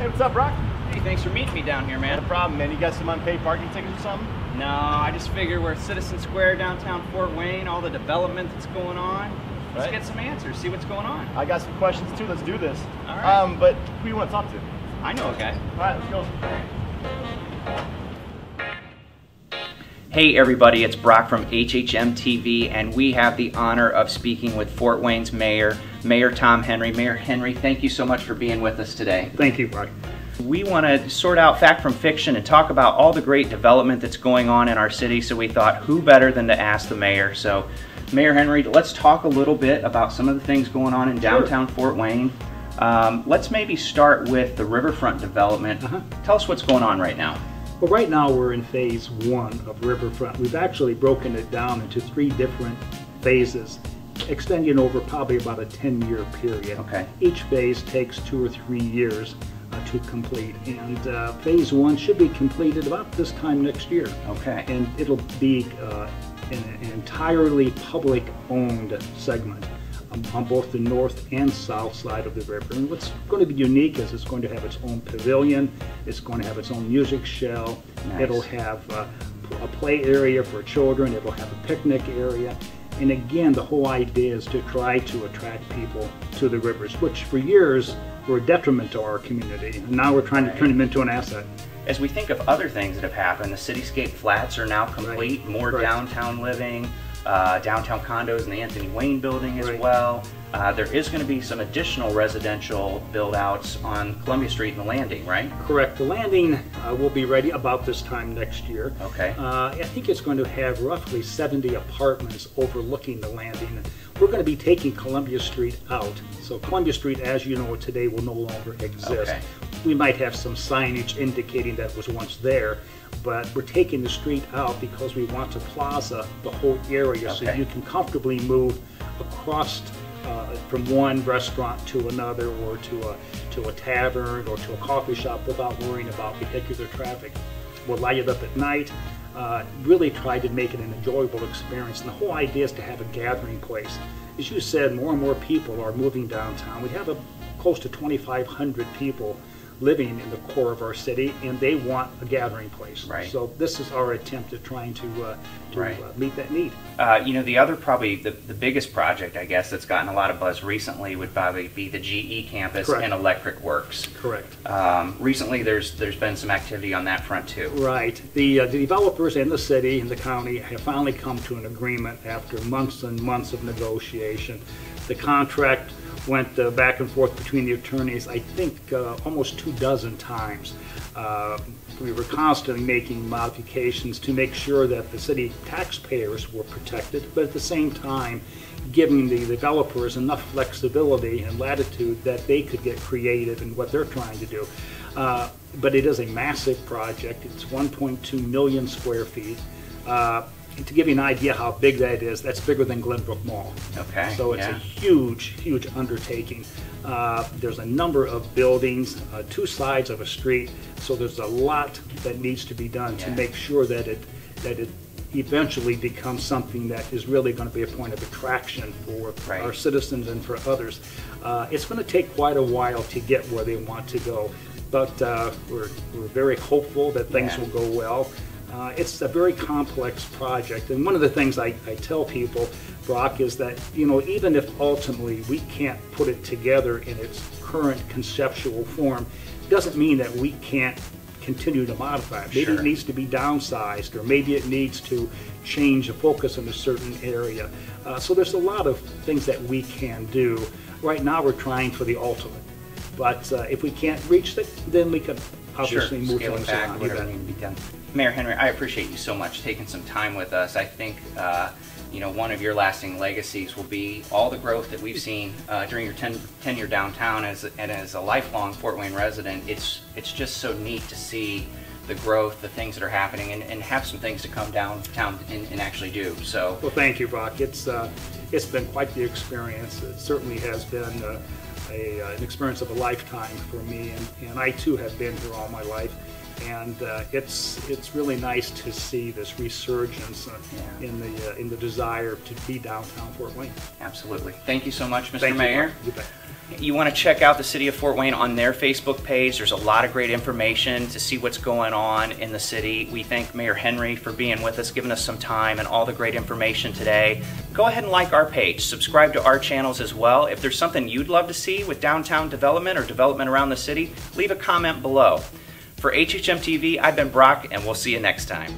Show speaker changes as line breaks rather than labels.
Hey, what's up, Brock?
Hey, thanks for meeting me down here, man.
No problem, man. You got some unpaid parking tickets or something?
No, I just figure we're at Citizen Square downtown Fort Wayne, all the development that's going on. Let's get some answers, see what's going on.
I got some questions too. Let's do this.
All right.
But who do you want to talk to?
I know a guy.
All right, let's go.
Hey everybody, it's Brock from HHMTV, and we have the honor of speaking with Fort Wayne's Mayor, Mayor Tom Henry. Mayor Henry, thank you so much for being with us today.
Thank you, Brock.
We want to sort out fact from fiction and talk about all the great development that's going on in our city, so we thought who better than to ask the mayor. So Mayor Henry, let's talk a little bit about some of the things going on in downtown Fort Wayne. Let's maybe start with the riverfront development. Tell us what's going on right now.
Well, right now we're in phase 1 of Riverfront. We've actually broken it down into 3 different phases, extending over probably about a 10-year period.
Okay.
Each phase takes 2 or 3 years to complete, and phase 1 should be completed about this time next year.
Okay.
And it'll be an entirely public-owned segment on both the north and south side of the river. And what's going to be unique is it's going to have its own pavilion, it's going to have its own music shell, it'll have a play area for children, it'll have a picnic area. And again, the whole idea is to try to attract people to the rivers, which for years were a detriment to our community. And now we're trying to turn them into an asset.
As we think of other things that have happened, the Cityscape Flats are now complete, more downtown living, downtown condos in the Anthony Wayne building as well. There is going to be some additional residential build-outs on Columbia Street and the Landing, right?
Correct. The Landing will be ready about this time next year.
Okay.
I think it's going to have roughly 70 apartments overlooking the Landing. We're going to be taking Columbia Street out. So Columbia Street, as you know today, will no longer exist.
Okay.
We might have some signage indicating that it was once there, but we're taking the street out because we want to plaza the whole area so you can comfortably move across from one restaurant to another, or to a tavern or to a coffee shop without worrying about vehicular traffic. We'll light it up at night, really try to make it an enjoyable experience, and the whole idea is to have a gathering place. As you said, more and more people are moving downtown. We have close to 2,500 people living in the core of our city, and they want a gathering place.
Right.
So this is our attempt at trying to meet that need.
You know, the other, probably the biggest project, I guess, that's gotten a lot of buzz recently would probably be the GE campus and Electric Works.
Correct.
Recently, there's been some activity on that front too.
Right. The developers and the city and the county have finally come to an agreement after months and months of negotiation. The contract went back and forth between the attorneys, I think almost 24 times. We were constantly making modifications to make sure that the city taxpayers were protected, but at the same time giving the developers enough flexibility and latitude that they could get creative in what they're trying to do. But it is a massive project. It's 1.2 million square feet. To give you an idea how big that is, that's bigger than Glenbrook Mall.
Okay.
So it's a huge, huge undertaking. There's a number of buildings, 2 sides of a street, so there's a lot that needs to be done to make sure that it eventually becomes something that is really going to be a point of attraction for our citizens and for others. It's going to take quite a while to get where they want to go, but we're very hopeful that things will go well. It's a very complex project, and one of the things I tell people, Brock, is that, you know, even if ultimately we can't put it together in its current conceptual form, doesn't mean that we can't continue to modify it. Maybe it needs to be downsized, or maybe it needs to change the focus in a certain area. So there's a lot of things that we can do. Right now we're trying for the ultimate, but if we can't reach it, then we can obviously move things around.
Whatever needs to be done. Mayor Henry, I appreciate you so much taking some time with us. I think you know, one of your lasting legacies will be all the growth that we've seen during your tenure downtown, and as a lifelong Fort Wayne resident. It's just so neat to see the growth, the things that are happening, and have some things to come downtown and actually do. So,
well, thank you, Brock. It's been quite the experience. It certainly has been an experience of a lifetime for me, and I too have been here all my life. And it's really nice to see this resurgence in the desire to be downtown Fort Wayne.
Absolutely. Thank you so much, Mr. Mayor.
You bet.
You want to check out the City of Fort Wayne on their Facebook page. There's a lot of great information to see what's going on in the city. We thank Mayor Henry for being with us, giving us some time and all the great information today. Go ahead and like our page. Subscribe to our channels as well. If there's something you'd love to see with downtown development or development around the city, leave a comment below. For HHMTV, I've been Brock, and we'll see you next time.